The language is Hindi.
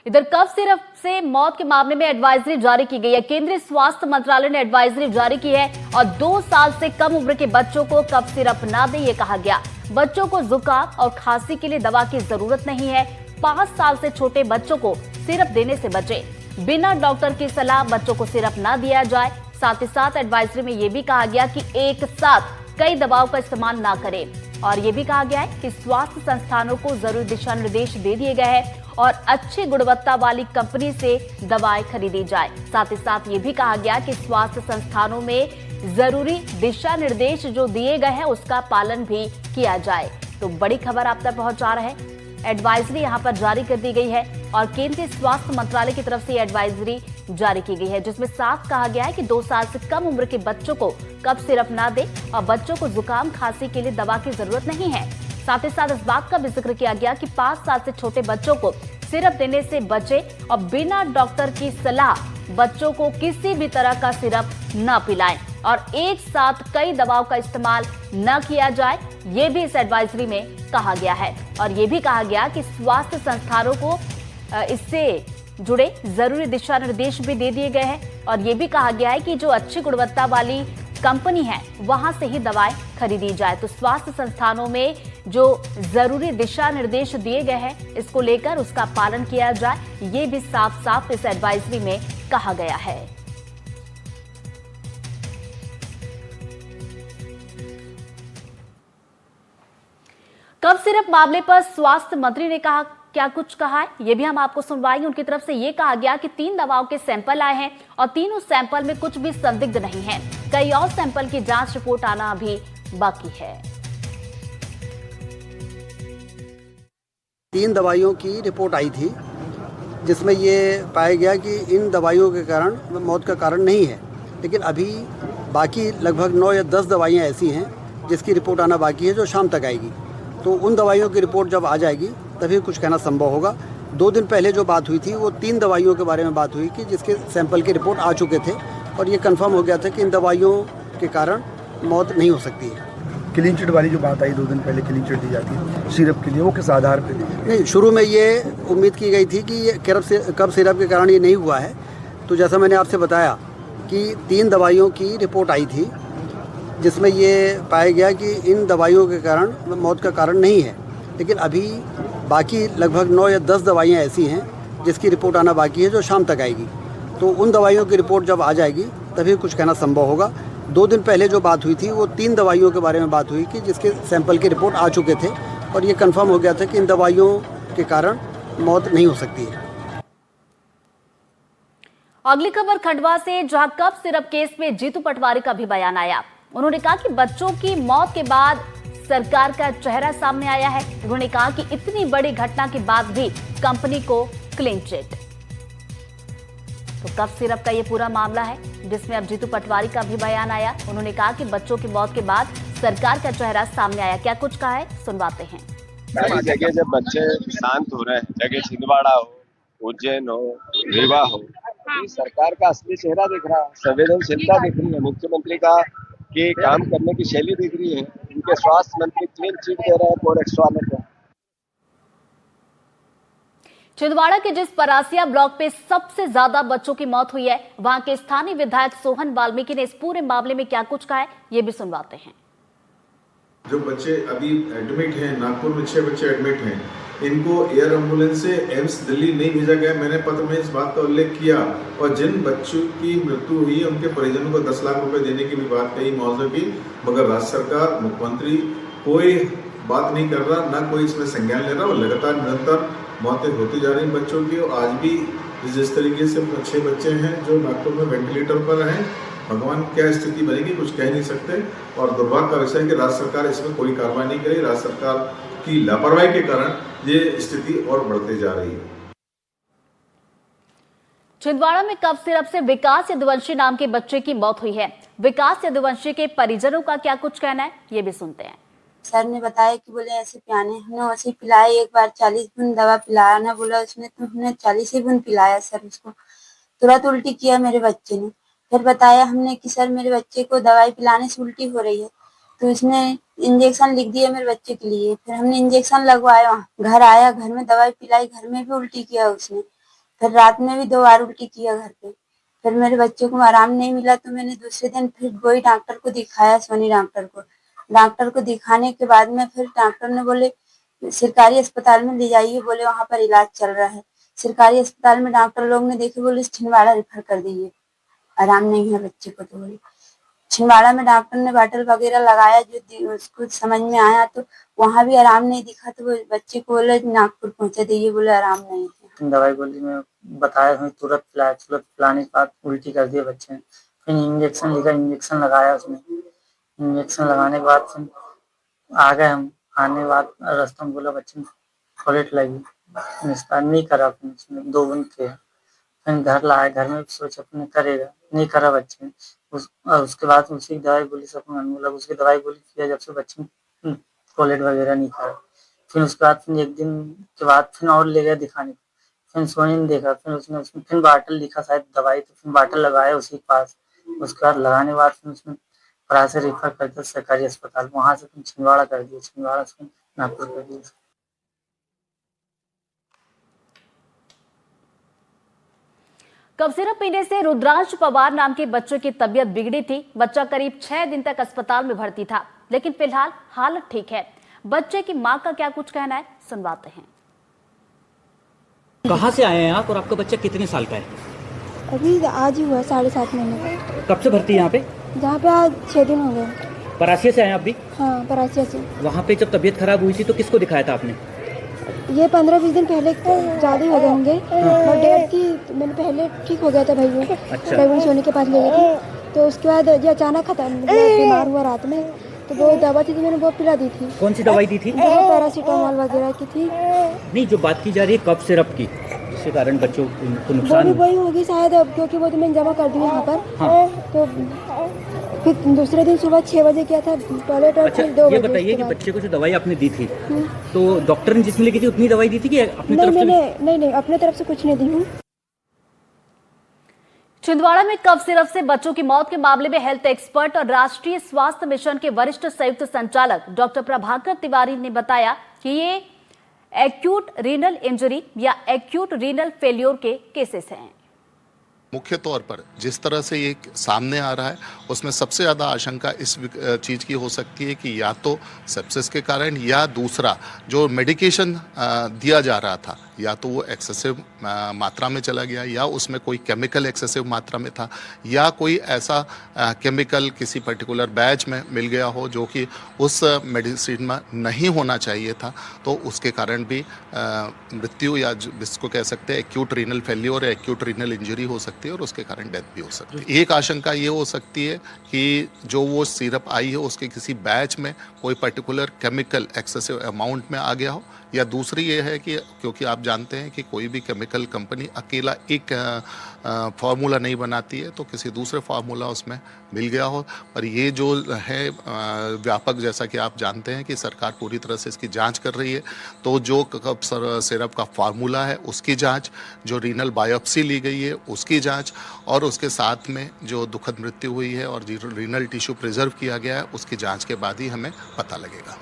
इधर कफ सिरप से मौत के मामले में एडवाइजरी जारी की गई है। केंद्रीय स्वास्थ्य मंत्रालय ने एडवाइजरी जारी की है और 2 साल से कम उम्र के बच्चों को कफ सिरप ना दें, ये कहा गया। बच्चों को जुकाम और खांसी के लिए दवा की जरूरत नहीं है। 5 साल से छोटे बच्चों को सिरप देने से बचें। बिना डॉक्टर की सलाह बच्चों को सिरप ना दिया जाए। साथ ही साथ एडवाइजरी में यह भी कहा गया कि एक साथ कई दवाओं का इस्तेमाल ना करें और ये भी कहा गया है कि स्वास्थ्य संस्थानों को जरूरी दिशा निर्देश दे दिए गए हैं और अच्छी गुणवत्ता वाली कंपनी से दवाएं खरीदी जाए। साथ ही साथ ये भी कहा गया कि स्वास्थ्य संस्थानों में जरूरी दिशा निर्देश जो दिए गए हैं उसका पालन भी किया जाए। तो बड़ी खबर आप तक पहुंचा रहे हैं। एडवाइजरी यहां पर जारी कर दी गई है और केंद्रीय स्वास्थ्य मंत्रालय की तरफ से एडवाइजरी जारी की गई है, जिसमें साफ कहा गया है कि 2 साल से कम उम्र के बच्चों को कफ सिरप ना दें और बच्चों को जुकाम खांसी के लिए दवा की जरूरत नहीं है। साथ ही साथ इस बात का भी जिक्र किया गया कि 5 साल से छोटे बच्चों को सिरप देने से बचे और बिना डॉक्टर की सलाह बच्चों को किसी भी तरह का सिरप न पिलाएं और एक साथ कई दवाओं का इस्तेमाल न किया जाए, ये भी इस एडवाइजरी में कहा गया है। और ये भी कहा गया कि स्वास्थ्य संस्थानों को इससे जुड़े जरूरी दिशा निर्देश भी दे दिए गए हैं और ये भी कहा गया है कि जो अच्छी गुणवत्ता वाली कंपनी है वहां से ही दवाएं खरीदी जाए। तो स्वास्थ्य संस्थानों में जो जरूरी दिशा निर्देश दिए गए हैं इसको लेकर उसका पालन किया जाए, ये भी साफ साफ इस एडवाइजरी में कहा गया है। कफ सिरप मामले पर स्वास्थ्य मंत्री ने कहा क्या कुछ कहा है, ये भी हम आपको सुनवाएंगे। उनकी तरफ से ये कहा गया कि 3 दवाओं के सैंपल आए हैं और तीनों सैंपल में कुछ भी संदिग्ध नहीं है। कई और सैंपल की जांच रिपोर्ट आना अभी बाकी है। 3 दवाइयों की रिपोर्ट आई थी जिसमें ये पाया गया कि इन दवाइयों के कारण मौत का कारण नहीं है, लेकिन अभी बाकी लगभग 9 या 10 दवाइयाँ ऐसी हैं जिसकी रिपोर्ट आना बाकी है जो शाम तक आएगी। तो उन दवाइयों की रिपोर्ट जब आ जाएगी तभी कुछ कहना संभव होगा। 2 दिन पहले जो बात हुई थी वो 3 दवाइयों के बारे में बात हुई कि जिसके सैंपल की रिपोर्ट आ चुके थे और ये कंफर्म हो गया था कि इन दवाइयों के कारण मौत नहीं हो सकती है। क्लीन चिट वाली जो बात आई 2 दिन पहले, क्लीन चिट दी जाती है सिरप के लिए, वो किस आधार पर दी? नहीं, शुरू में ये उम्मीद की गई थी कि ये कफ सिरप के कारण ये नहीं हुआ है। तो जैसा मैंने आपसे बताया कि 3 दवाइयों की रिपोर्ट आई थी जिसमें ये पाया गया कि इन दवाइयों के कारण मौत का कारण नहीं है, लेकिन अभी बाकी लगभग 9 या 10 दवाइयाँ ऐसी हैं जिसकी रिपोर्ट आना बाकी है जो शाम तक आएगी। तो उन दवाइयों की रिपोर्ट जब आ जाएगी तभी कुछ कहना संभव होगा। 2 दिन पहले जो बात हुई थी वो 3 दवाइयों के बारे में बात हुई कि जिसके सैंपल की रिपोर्ट आ चुके थे और ये कंफर्म हो गया था कि इन दवाइयों के कारण मौत नहीं हो सकती है। अगली खबर खंडवा से, जहां कफ सिरप केस में जीतू पटवारी का भी बयान आया। उन्होंने कहा कि बच्चों की मौत के बाद सरकार का चेहरा सामने आया है। उन्होंने कहा कि इतनी बड़ी घटना के बाद भी कंपनी को क्लीन चिट। तो कफ सिरप का ये पूरा मामला है जिसमें अब जीतू पटवारी का भी बयान आया। उन्होंने कहा कि बच्चों की मौत के बाद सरकार का चेहरा सामने आया। क्या कुछ कहा है, सुनवाते हैं। सारी जगह जब बच्चे शांत हो रहे हैं, जगह छिंदवाड़ा हो, उज्जैन हो, रीवा हो, तो सरकार का असली चेहरा दिख रहा है, संवेदनशीलता दिख रही है, मुख्यमंत्री का कि काम करने की शैली दिख रही है। उनके स्वास्थ्य मंत्री क्लीन चिट दे रहे हैं कोरेक्स वाले को। छिंदवाड़ा के जिस परासिया ब्लॉक पे सबसे ज्यादा बच्चों की मौत हुई है, वहां के स्थानीय विधायक सोहन वाल्मीकि ने इस पूरे मामले में क्या कुछ कहा है, ये भी सुनवाते हैं। जो बच्चे अभी एडमिट हैं, नागपुर में 6 बच्चे एडमिट हैं, इनको एयर एम्बुलेंस से एम्स दिल्ली नहीं भेजा गया। मैंने पत्र में इस बात का उल्लेख किया और जिन बच्चों की मृत्यु हुई है उनके परिजनों को 10 लाख रुपए देने की भी बात कही मौजूद की, मगर राज्य सरकार, मुख्यमंत्री कोई बात नहीं कर रहा, ना कोई इसमें संज्ञान ले रहा। और लगातार निरंतर मौतें होती जा रही बच्चों की। और आज भी जिस तरीके से 6 बच्चे हैं जो नागपुर में वेंटिलेटर पर हैं, भगवान क्या स्थिति बनेगी कुछ कह नहीं सकते। और दुर्भाग्य का विषय है कि राज्य सरकार इसमें कोई कार्रवाई नहीं करी। राज्य सरकार की लापरवाही के कारण ये स्थिति और बढ़ते जा रही है। छिंदवाड़ा में कफ सिरप से विकास यदुवंशी नाम के बच्चे की मौत हुई है। विकास यदुवंशी के परिजनों का क्या कुछ कहना है, ये भी सुनते हैं। सर ने बताया कि बोले ऐसे पिलाने, हमने वैसे पिलाया। एक बार 40 बूंद दवा पिलाया ना, बोला उसने तो हमने 40 ही बूंद पिलाया सर। उसको तुरंत उल्टी किया मेरे बच्चे ने। फिर बताया हमने कि सर मेरे बच्चे को दवाई पिलाने से उल्टी हो रही है, तो इसने इंजेक्शन लिख दिया मेरे बच्चे के लिए। फिर हमने इंजेक्शन लगवाया, घर आया, घर में दवाई पिलाई, घर में भी उल्टी किया उसने। फिर रात में भी 2 बार उल्टी किया घर पे। फिर मेरे बच्चे को आराम नहीं मिला तो मैंने दूसरे दिन फिर वही डॉक्टर को दिखाया, सोनी डॉक्टर को। डॉक्टर को दिखाने के बाद में फिर डॉक्टर ने बोले सरकारी अस्पताल में ले जाइए, बोले वहां पर इलाज चल रहा है। सरकारी अस्पताल में डॉक्टर लोग ने देखे, बोले छिंदवाड़ा रेफर कर दीजिए, आराम नहीं है बच्चे को। तो बोले छिंदवाड़ा में डॉक्टर ने बॉटल वगैरह लगाया, जो उसको समझ में आया, तो वहां भी आराम नहीं दिखा। तो वो बच्चे को बोले नागपुर पहुंचा दीजिए, बोले आराम नहीं है। दवाई गोली में बताया हमें, तुरंत पिलाने के बाद उल्टी कर दिया बच्चे ने। फिर इंजेक्शन लिखा, इंजेक्शन लगाया उसमें। इंजेक्शन लगाने के बाद फिर आ गए हम। आने के बाद रास्ते में बोला बच्चे में टॉयलेट लगी, निस्तार नहीं करा। फिर उसने 2 बूंद किया। फिर घर लाए, घर में सोचा अपने करेगा, नहीं करा बच्चे ने। उसके बाद उसी की दवाई गोली से मतलब उसकी दवाई गोली किया, जब से बच्चे टॉयलेट वगैरह नहीं करा। फिर उसके बाद फिर 1 दिन के बाद फिर और ले गया दिखाने। फिर सोनी ने देखा, फिर उसने फिर बाटल लिखा शायद दवाई, तो फिर बाटल लगाया उसी के पास। उसके बाद लगाने के बाद फिर उसने फरा से रेफर कर दिया सरकारी अस्पताल, वहां से फिर छिंदवाड़ा कर दिया, छिंदवाड़ा से नागपुर कर दिया। कफ सिरप पीने से रुद्रांश पवार नाम के बच्चे की तबीयत बिगड़ी थी। बच्चा करीब 6 दिन तक अस्पताल में भर्ती था, लेकिन फिलहाल हालत ठीक है। बच्चे की मां का क्या कुछ कहना है, सुनवाते हैं। कहाँ से आए हैं आप और आपका बच्चा कितने साल का है? अभी आज ही हुआ 7.5 महीने का। कब से भर्ती है यहाँ पे? जहाँ पे आज 6 दिन हो गए। परासिया से आए आप भी? हाँ, परासिया से। वहाँ पे जब तबीयत खराब हुई थी तो किसको दिखाया था आपने? ये 15-20 दिन पहले ज़्यादा ही हो गए होंगे। और डेट की मैंने पहले ठीक हो गया था भाई वो। अच्छा। भाई सोनी के पास ले गई थी, तो उसके बाद ये अचानक खत्म, बीमार हुआ रात में। तो वो दवा थी, मैंने वो पिला दी थी। कौन सी दवाई दी थी? पैरासीटामोल वगैरह की थी। नहीं, जो बात की जा रही है कफ सिरप की, जिसके कारण बच्चों को नुकसान वो भी वही होगी शायद, अब क्योंकि वो तो मैंने जमा कर दी यहाँ पर। हाँ। तो फिर दूसरे दिन सुबह 6 बजे किया था टॉयलेट। और अच्छा, फिर 2 ये बजे बताइए कि बच्चे को जो दवाई आपने दी थी, तो डॉक्टर ने जिसने लिखी थी उतनी दवाई दी थी कि अपनी तरफ से? नहीं, अपने तरफ से कुछ नहीं दी हूँ। छिंदवाड़ा में कफ सिरप से बच्चों की मौत के मामले में हेल्थ एक्सपर्ट और राष्ट्रीय स्वास्थ्य मिशन के वरिष्ठ संयुक्त संचालक डॉक्टर प्रभाकर तिवारी ने बताया कि ये एक्यूट रीनल इंजरी या एक्यूट रीनल फेल्योर के केसेस हैं। मुख्य तौर पर जिस तरह से ये सामने आ रहा है, उसमें सबसे ज़्यादा आशंका इस चीज़ की हो सकती है कि या तो सेप्सिस के कारण, या दूसरा जो मेडिकेशन दिया जा रहा था, या तो वो एक्सेसिव मात्रा में चला गया, या उसमें कोई केमिकल एक्सेसिव मात्रा में था, या कोई ऐसा केमिकल किसी पर्टिकुलर बैच में मिल गया हो जो कि उस मेडिसिन में नहीं होना चाहिए था, तो उसके कारण भी मृत्यु या जिसको कह सकते हैं एक्यूट रीनल फेल्योर या एक्यूट रीनल इंजरी हो सकती है, और उसके कारण डेथ भी हो सकती है। एक आशंका ये हो सकती है कि जो वो सिरप आई है उसके किसी बैच में कोई पर्टिकुलर केमिकल एक्सेसिव अमाउंट में आ गया हो, या दूसरी ये है कि क्योंकि आप जानते हैं कि कोई भी केमिकल कंपनी अकेला एक फार्मूला नहीं बनाती है, तो किसी दूसरे फार्मूला उसमें मिल गया हो। पर ये जो है व्यापक, जैसा कि आप जानते हैं कि सरकार पूरी तरह से इसकी जांच कर रही है, तो जो कफ सिरप का फार्मूला है उसकी जांच, जो रीनल बायोप्सी ली गई है उसकी जांच, और उसके साथ में जो दुखद मृत्यु हुई है और रीनल टिश्यू प्रिजर्व किया गया है उसकी जांच के बाद ही हमें पता लगेगा।